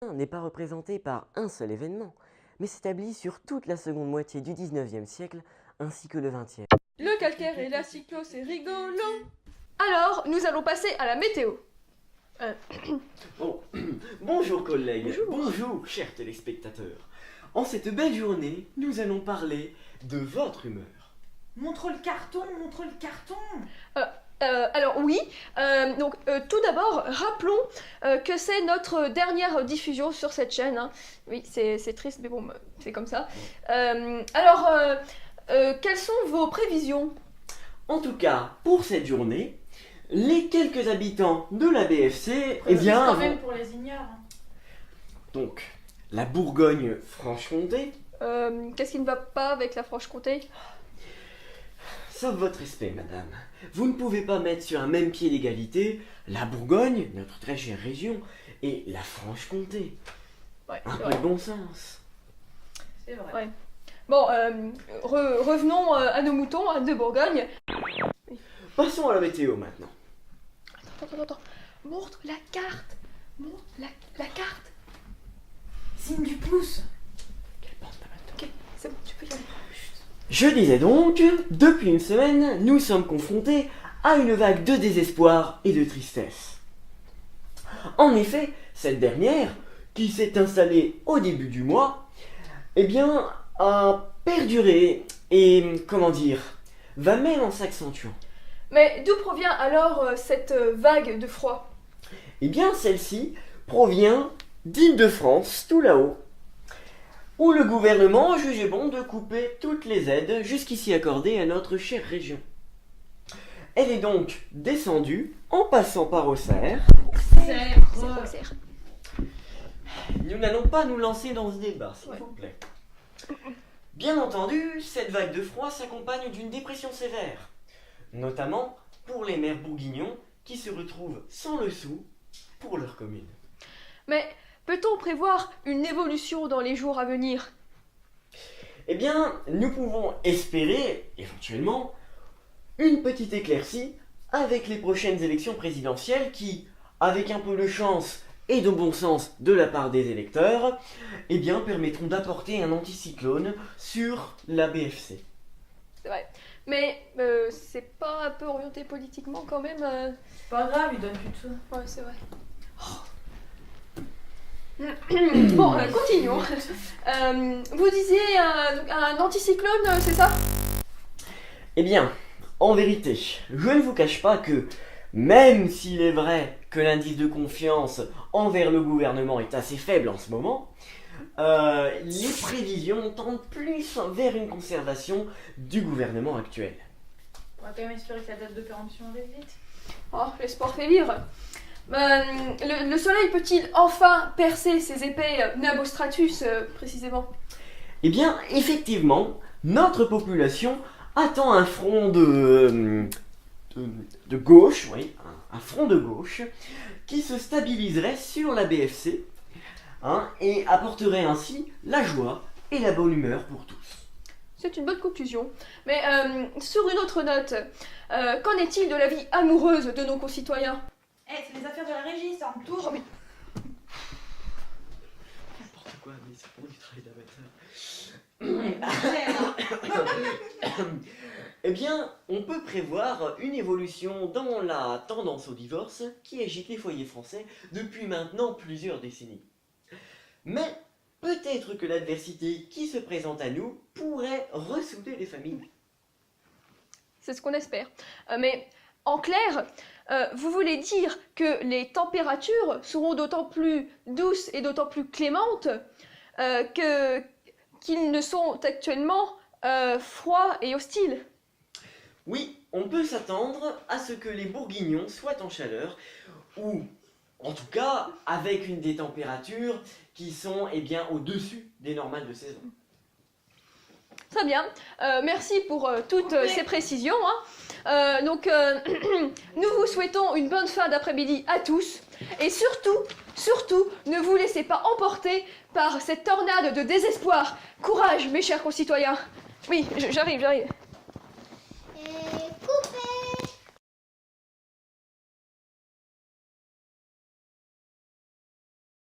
n'est pas représenté par un seul événement, mais s'établit sur toute la seconde moitié du 19e siècle ainsi que le 20e. Le calcaire et la cyclo, c'est rigolo. Alors, nous allons passer à la météo. Oh, bonjour collègues, Bonjour. chers téléspectateurs. En cette belle journée, nous allons parler de votre humeur. Montre le carton, montre le carton. Alors oui, tout d'abord, rappelons que c'est notre dernière diffusion sur cette chaîne. Hein. Oui, c'est triste, mais bon, c'est comme ça. Quelles sont vos prévisions? En tout cas, pour cette journée, les quelques habitants de la BFC, eh bien, quand même pour les ignares. donc, la Bourgogne-Franche-Comté, Qu'est-ce qui ne va pas avec la Franche-Comté? sauf votre respect, madame. Vous ne pouvez pas mettre sur un même pied d'égalité la Bourgogne, notre très chère région, et la Franche-Comté. Ouais, Un c'est peu vrai. de bon sens. C'est vrai. Ouais. Bon, revenons à nos moutons, à de Bourgogne. Passons à la météo maintenant. Attends. Montre la carte. Montre la carte. Signe du pouce. Quelle bande d'amateurs. Ok, c'est bon, tu peux y aller. Je disais donc, depuis une semaine, nous sommes confrontés à une vague de désespoir et de tristesse. En effet, cette dernière, qui s'est installée au début du mois, eh bien, a perduré et, va même en s'accentuant. Mais d'où provient alors cette vague de froid? Eh bien, celle-ci provient d'Île-de-France, tout là-haut, où le gouvernement jugeait bon de couper toutes les aides jusqu'ici accordées à notre chère région. Elle est donc descendue en passant par Auxerre. Serre. Nous n'allons pas nous lancer dans ce débat, s'il Ouais. vous plaît. Bien entendu, cette vague de froid s'accompagne d'une dépression sévère, notamment pour les maires bourguignons qui se retrouvent sans le sou pour leur commune. Mais peut-on prévoir une évolution dans les jours à venir? Eh bien, nous pouvons espérer, éventuellement, une petite éclaircie avec les prochaines élections présidentielles qui, avec un peu de chance et de bon sens de la part des électeurs, eh bien, permettront d'apporter un anticyclone sur la BFC. C'est vrai. Mais c'est pas un peu orienté politiquement quand même Pas grave, il donne plus de sous. Ouais, c'est vrai. Bon, continuons. Vous disiez un anticyclone, c'est ça? Eh bien, en vérité, je ne vous cache pas que, même s'il est vrai que l'indice de confiance envers le gouvernement est assez faible en ce moment, les prévisions tendent plus vers une conservation du gouvernement actuel. On va quand même espérer que la date de péremption arrive vite. Oh, l'espoir fait vivre. Le soleil peut-il enfin percer ces épais Nabostratus, précisément? Eh bien, effectivement, notre population attend un front de gauche, oui, un front de gauche, qui se stabiliserait sur la BFC, et apporterait ainsi la joie et la bonne humeur pour tous. C'est une bonne conclusion. Mais sur une autre note, qu'en est-il de la vie amoureuse de nos concitoyens? C'est les affaires de la régie, ça en tourne. Oh, mais N'importe quoi, mais c'est pour du travail d'amateur. Eh bien, on peut prévoir une évolution dans la tendance au divorce qui agite les foyers français depuis maintenant plusieurs décennies. Mais peut-être que l'adversité qui se présente à nous pourrait ressouder les familles. c'est ce qu'on espère. Mais en clair, vous voulez dire que les températures seront d'autant plus douces et d'autant plus clémentes qu'ils ne sont actuellement froids et hostiles? Oui, on peut s'attendre à ce que les Bourguignons soient en chaleur, ou en tout cas avec des températures qui sont au-dessus des normales de saison. Très bien. Merci pour toutes ces précisions. Nous vous souhaitons une bonne fin d'après-midi à tous. Et surtout, ne vous laissez pas emporter par cette tornade de désespoir. Courage, mes chers concitoyens. Oui, j'arrive.